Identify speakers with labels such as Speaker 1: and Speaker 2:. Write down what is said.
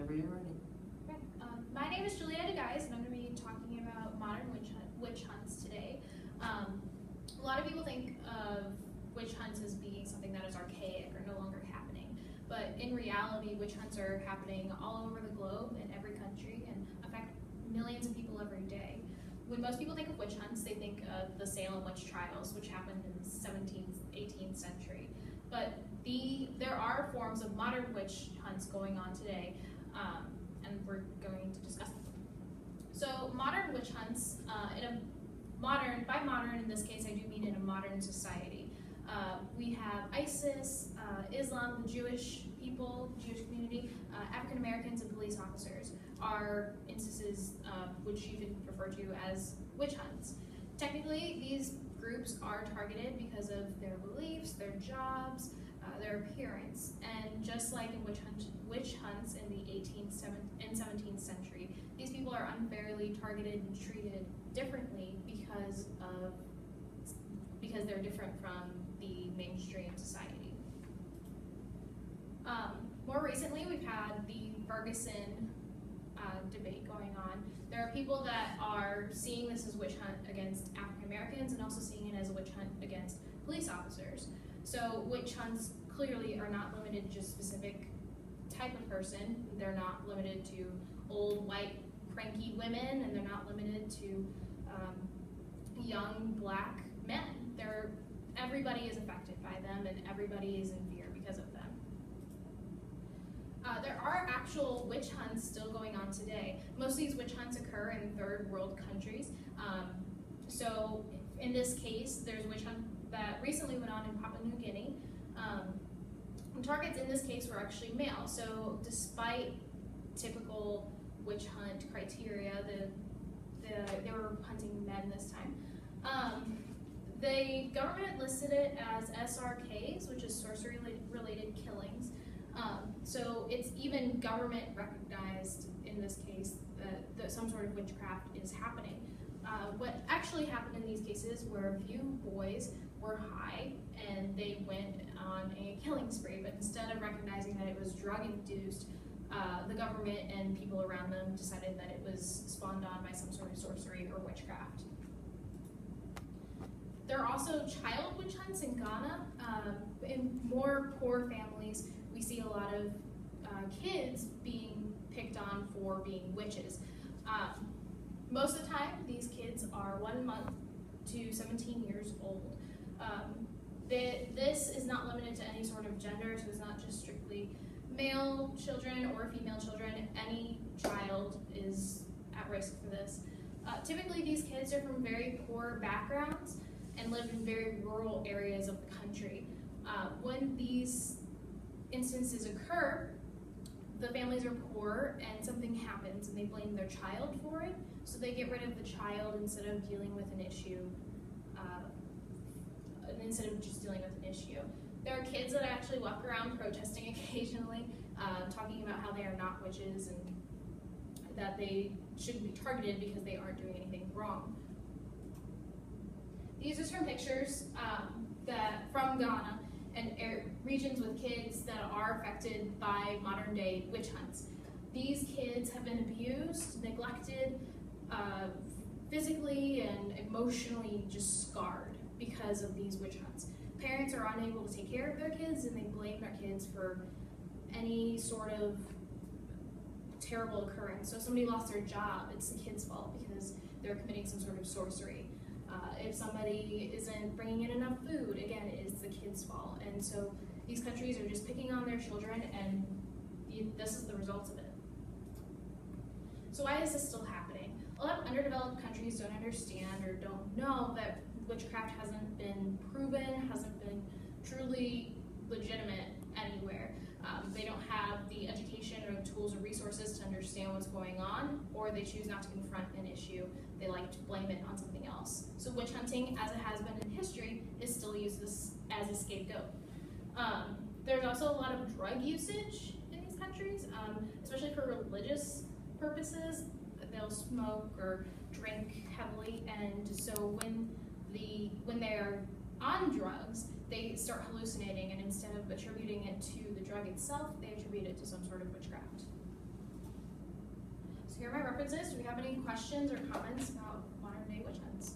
Speaker 1: Whenever you're ready.
Speaker 2: Okay. My name is DeGise, and I'm going to be talking about modern witch hunts today. A lot of people think of witch hunts as being something that is archaic or no longer happening, but in reality, witch hunts are happening all over the globe in every country and affect millions of people every day. When most people think of witch hunts, they think of the Salem witch trials, which happened in the 17th, 18th century. But there are forms of modern witch hunts going on today, and we're going to discuss them. So modern witch hunts, by modern in this case I do mean in a modern society. We have ISIS, Islam, the Jewish people, Jewish community, African Americans, and police officers are instances which you could refer to as witch hunts. Technically, these groups are targeted because of their beliefs, their jobs, their appearance, and just like in witch hunts in the 18th and 17th century, these people are unfairly targeted and treated differently because they're different from the mainstream society. More recently, we've had the Ferguson debate going on. There are people that are seeing this as witch hunt against African Americans and also seeing it as a witch hunt against police officers. So witch hunts clearly are not limited to just specific type of person. They're not limited to old white cranky women, and they're not limited to young black men. Everybody is affected by them, and everybody is in fear because of them. There are actual witch hunts still going on today. Most of these witch hunts occur in third world countries. So in this case, there's a witch hunt that recently went on in Papua New Guinea. The targets in this case were actually male. So despite typical witch hunt criteria, they were hunting men this time. The government listed it as SRKs, which is sorcery-related killings. So it's even government recognized in this case that some sort of witchcraft is happening. What actually happened in these cases were a few boys were high and they went on a killing spree, but instead of recognizing that it was drug-induced, the government and people around them decided that it was spawned on by some sort of sorcery or witchcraft. There are also child witch hunts in Ghana. In more poor families, we see a lot of kids being picked on for being witches. Most of the time, these kids are 1 month to 17 years old. This is not limited to any sort of gender, so it's not just strictly male children or female children. Any child is at risk for this. Typically, these kids are from very poor backgrounds and live in very rural areas of the country. When these instances occur, the families are poor and something happens and they blame their child for it, so they get rid of the child instead of dealing with an issue, There are kids that actually walk around protesting occasionally, talking about how they are not witches and that they shouldn't be targeted because they aren't doing anything wrong. These are some pictures from Ghana and regions with kids that are affected by modern day witch hunts. These kids have been abused, neglected, physically and emotionally just scarred because of these witch hunts. Parents are unable to take care of their kids and they blame their kids for any sort of terrible occurrence. So if somebody lost their job, it's the kid's fault because they're committing some sort of sorcery. If somebody isn't bringing in enough food, again, it is the kid's fault. And so these countries are just picking on their children, and this is the results of it. So why is this still happening? A lot of underdeveloped countries don't understand or don't know that witchcraft hasn't been proven, hasn't been truly legitimate anywhere. They don't have the education or tools or resources to understand what's going on, or they choose not to confront an issue. They like to blame it on something else. So witch hunting, as it has been in history, is still used as a scapegoat. There's also a lot of drug usage in these countries, especially for religious purposes. They'll smoke or drink heavily, and so when they're on drugs, they start hallucinating, and instead of attributing it to the drug itself, they attribute it to some sort of witchcraft. here are my references. Do we have any questions or comments about modern day witch hunts?